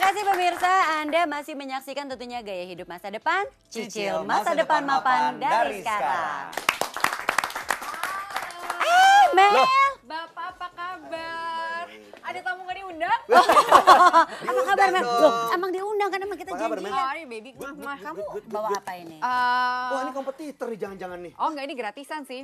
kasih pemirsa, Anda masih menyaksikan tentunya Gaya Hidup Masa Depan, cicil masa depan mapan dari sekarang. Mel, Bapak apa kabar? Ada tamu gak diundang? apa kabar Mel? Loh, emang diundang kan emang kita janjian. Oh ini baby, kamu Bawa apa ini? Wah ini kompetitor nih jangan-jangan nih. Oh enggak, ini gratisan sih.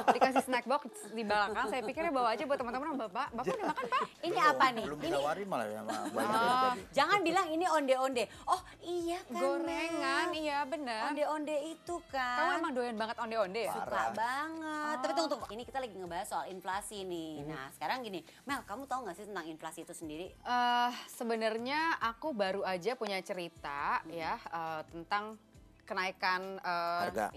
Dikasih snack box di belakang, saya pikirnya bawa aja buat teman-teman. Bapak udah makan Pak? Ini apa nih? Belum ditawarin malah ya banyak tadi. Jangan bilang ini onde-onde. Oh iya kan Gorengan, Mel. iya bener. Onde-onde itu kan. Kamu emang doyan banget onde-onde ya? Suka banget. Tapi tunggu. Ini kita lagi ngebahas soal inflasi nih. Nah sekarang gini, Mel kamu tahu gak sih tentang inflasi itu sendiri? Sebenarnya aku baru aja punya cerita ya tentang kenaikan harga,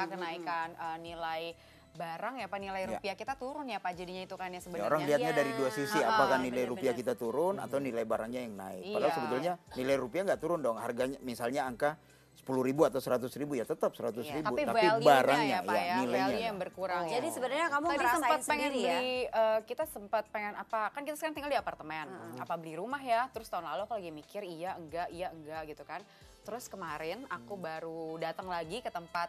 kenaikan nilai barang ya Pak, nilai rupiah kita turun ya Pak jadinya itu kan ya Ya, sebenarnya. orang lihatnya dari dua sisi, apakah nilai rupiah bener-bener. kita turun atau nilai barangnya yang naik. Padahal Iya. sebetulnya nilai rupiah nggak turun dong, harganya misalnya angka 10.000 atau 100.000 ya tetap 100.000, Tapi tapi value-nya barangnya ya Pak ya, nilainya. value yang berkurang. Jadi sebenarnya kamu Tadi ngerasain sempat pengen sendiri ya? beli, kita sempat pengen apa, kan kita sekarang tinggal di apartemen, apa beli rumah ya, terus tahun lalu aku lagi mikir iya enggak gitu kan. Terus kemarin aku baru datang lagi ke tempat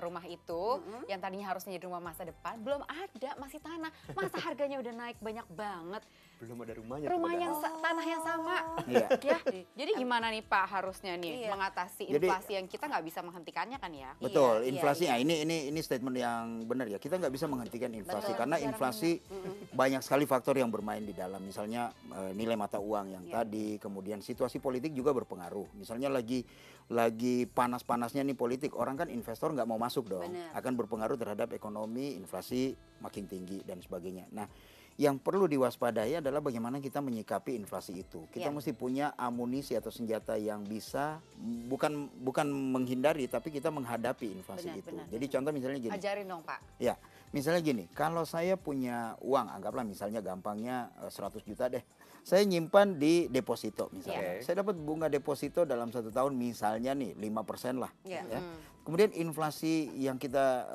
rumah itu, yang tadinya harusnya jadi rumah masa depan, belum ada, masih tanah. Masa harganya udah naik banyak banget. Belum ada rumahnya. Rumah yang tanah yang sama. Iya. Ya, jadi gimana nih Pak harusnya nih Iya. mengatasi Jadi- inflasi yang kita nggak bisa menghentikannya kan ya? Betul, Iya, inflasi iya. ini statement yang benar ya. Kita nggak bisa menghentikan inflasi Betul, karena secara inflasi banyak sekali faktor yang bermain di dalam. Misalnya nilai mata uang yang Iya. tadi, kemudian situasi politik juga berpengaruh. Misalnya lagi panas-panasnya nih politik, orang kan investor nggak mau masuk dong. Benar. Akan berpengaruh terhadap ekonomi, inflasi makin tinggi dan sebagainya. Nah, yang perlu diwaspadai adalah bagaimana kita menyikapi inflasi itu. Kita Iya. mesti punya amunisi atau senjata yang bisa bukan menghindari tapi kita menghadapi inflasi Benar, itu. benar, Jadi contoh misalnya gini. Ajarin dong Pak. Ya, misalnya gini, kalau saya punya uang, anggaplah misalnya gampangnya 100 juta deh. Saya nyimpan di deposito misalnya. Iya. Saya dapat bunga deposito dalam 1 tahun misalnya nih 5% lah. Iya. Ya. Kemudian inflasi yang kita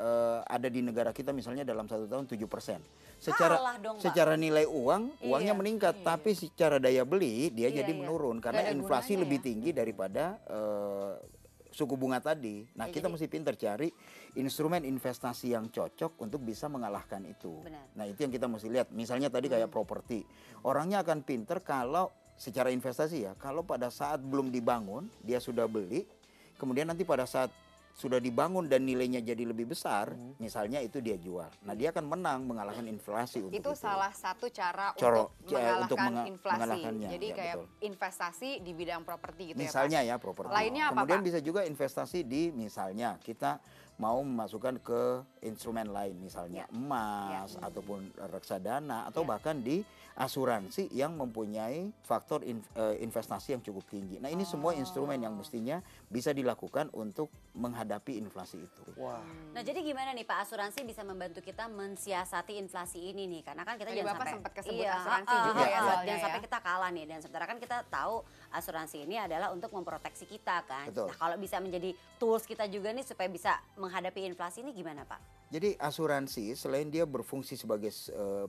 ada di negara kita misalnya dalam 1 tahun 7%. Kalah dong, Pak. Secara nilai uangnya Iya, meningkat, tapi secara daya beli dia Iya, jadi iya. menurun Nggak karena ada inflasi gunanya lebih ya. tinggi daripada suku bunga tadi. Nah, Ya, kita jadi- mesti pintar cari instrumen investasi yang cocok untuk bisa mengalahkan itu. Benar. Nah, itu yang kita mesti lihat. Misalnya tadi kayak properti. Orangnya akan pintar kalau secara investasi ya, kalau pada saat belum dibangun, dia sudah beli, kemudian nanti pada saat sudah dibangun dan nilainya jadi lebih besar, misalnya itu dia jual. Nah, dia akan menang mengalahkan inflasi untuk Itu salah satu cara Coro- untuk untuk mengalahkan inflasi. mengalahkannya, Jadi ya, kayak betul. investasi di bidang properti gitu misalnya ya ya properti. Lainnya apa, Kemudian Pak? bisa juga investasi di misalnya kita mau memasukkan ke instrumen lain misalnya Ya. emas ataupun reksadana atau Ya. bahkan di asuransi yang mempunyai faktor investasi yang cukup tinggi. Nah, ini semua instrumen yang mestinya bisa dilakukan untuk menghadapi inflasi itu. Wah. Nah jadi gimana nih Pak, asuransi bisa membantu kita mensiasati inflasi ini nih? Karena kan kita Tadi jangan Bapak sampai sempat kesebut asuransi ah, juga ah, ya ah, soalnya jangan ya. sampai kita kalah nih. Dan sementara kan kita tahu asuransi ini adalah untuk memproteksi kita kan. Betul. Nah kalau bisa menjadi tools kita juga nih supaya bisa menghadapi inflasi ini gimana Pak? Jadi asuransi selain dia berfungsi sebagai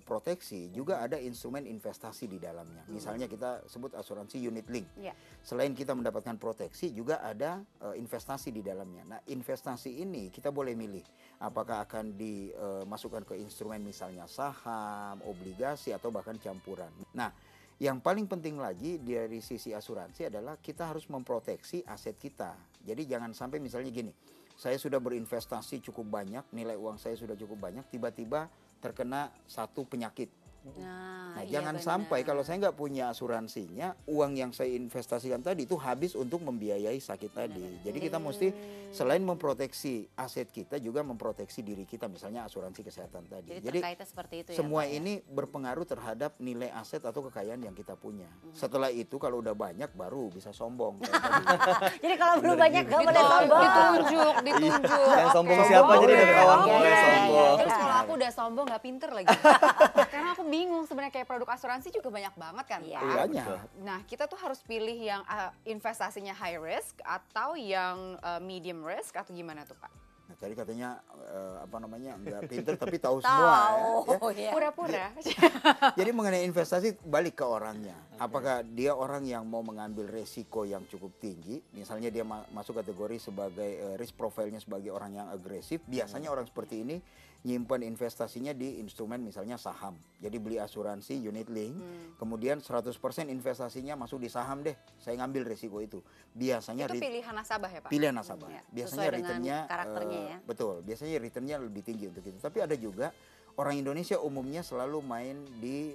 proteksi, juga ada instrumen investasi di dalamnya. Misalnya kita sebut asuransi unit link. Ya. Selain kita mendapatkan proteksi, juga ada investasi di dalamnya. Nah, investasi ini kita boleh milih apakah akan dimasukkan ke instrumen misalnya saham, obligasi atau bahkan campuran. Nah, yang paling penting lagi dari sisi asuransi adalah kita harus memproteksi aset kita. Jadi jangan sampai misalnya gini, saya sudah berinvestasi cukup banyak, nilai uang saya sudah cukup banyak, tiba-tiba terkena satu penyakit. Nah, iya jangan benar. sampai kalau saya nggak punya asuransinya, uang yang saya investasikan tadi itu habis untuk membiayai sakit tadi. Jadi kita mesti selain memproteksi aset kita, juga memproteksi diri kita, misalnya asuransi kesehatan tadi. Jadi terkaitnya seperti itu ya semua Pak, ya? ini berpengaruh terhadap nilai aset atau kekayaan yang kita punya. Setelah itu kalau udah banyak baru bisa sombong. Kayak tadi. Jadi kalau belum banyak gak boleh sombong. Ditunjuk. Yang sombong Oke. siapa jadi dari kawan Iya, boleh iya, sombong. iya. Terus kalau aku udah sombong nggak pinter lagi. Karena aku bingung sebenarnya kayak produk asuransi juga banyak banget kan Iya. Pak. Banyak. Nah kita tuh harus pilih yang investasinya high risk atau yang medium risk atau gimana tuh Pak? Nah, Tadi katanya nggak pinter tapi tahu semua ya. Tahu, ya. Pura-pura. Jadi mengenai investasi balik ke orangnya. Apakah dia orang yang mau mengambil resiko yang cukup tinggi, misalnya dia masuk kategori sebagai risk profile-nya sebagai orang yang agresif. Biasanya orang seperti ini nyimpan investasinya di instrumen misalnya saham. Jadi beli asuransi unit link, kemudian 100% investasinya masuk di saham deh. Saya ngambil resiko itu. Biasanya Itu pilihan nasabah ya Pak? pilihan nasabah. Ya, Biasanya sesuai dengan returnnya karakternya ya. betul. Biasanya returnnya lebih tinggi untuk itu. Tapi ada juga orang Indonesia umumnya selalu main di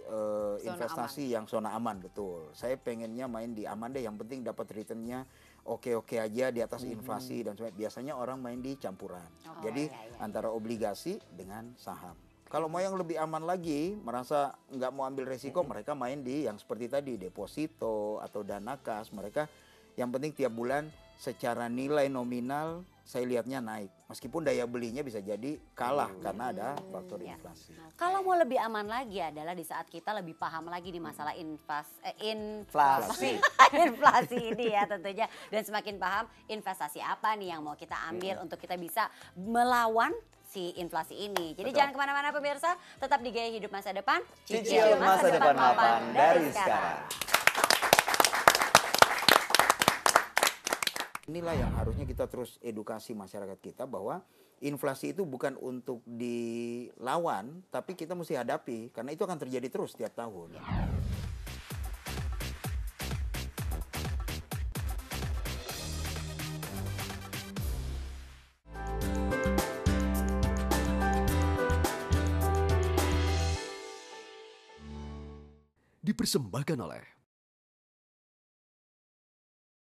investasi yang zona aman, betul. Saya pengennya main di aman deh. Yang penting dapat returnnya oke-oke aja di atas inflasi dan sebagainya. Biasanya orang main di campuran. Jadi antara obligasi dengan saham. Kalau mau yang lebih aman lagi, merasa nggak mau ambil resiko, mereka main di yang seperti tadi, deposito atau dana kas. Mereka yang penting tiap bulan secara nilai nominal saya lihatnya naik. Meskipun daya belinya bisa jadi kalah karena ada faktor inflasi. Kalau mau lebih aman lagi adalah di saat kita lebih paham lagi di masalah Inflasi. inflasi ini ya tentunya. Dan semakin paham investasi apa nih yang mau kita ambil untuk kita bisa melawan si inflasi ini. Jadi jangan kemana-mana pemirsa, tetap di Gaya Hidup Masa Depan. Cicil masa depan mapan dari sekarang. Inilah yang harusnya kita terus edukasi masyarakat kita bahwa inflasi itu bukan untuk dilawan, tapi kita mesti hadapi karena itu akan terjadi terus setiap tahun. Dipersembahkan oleh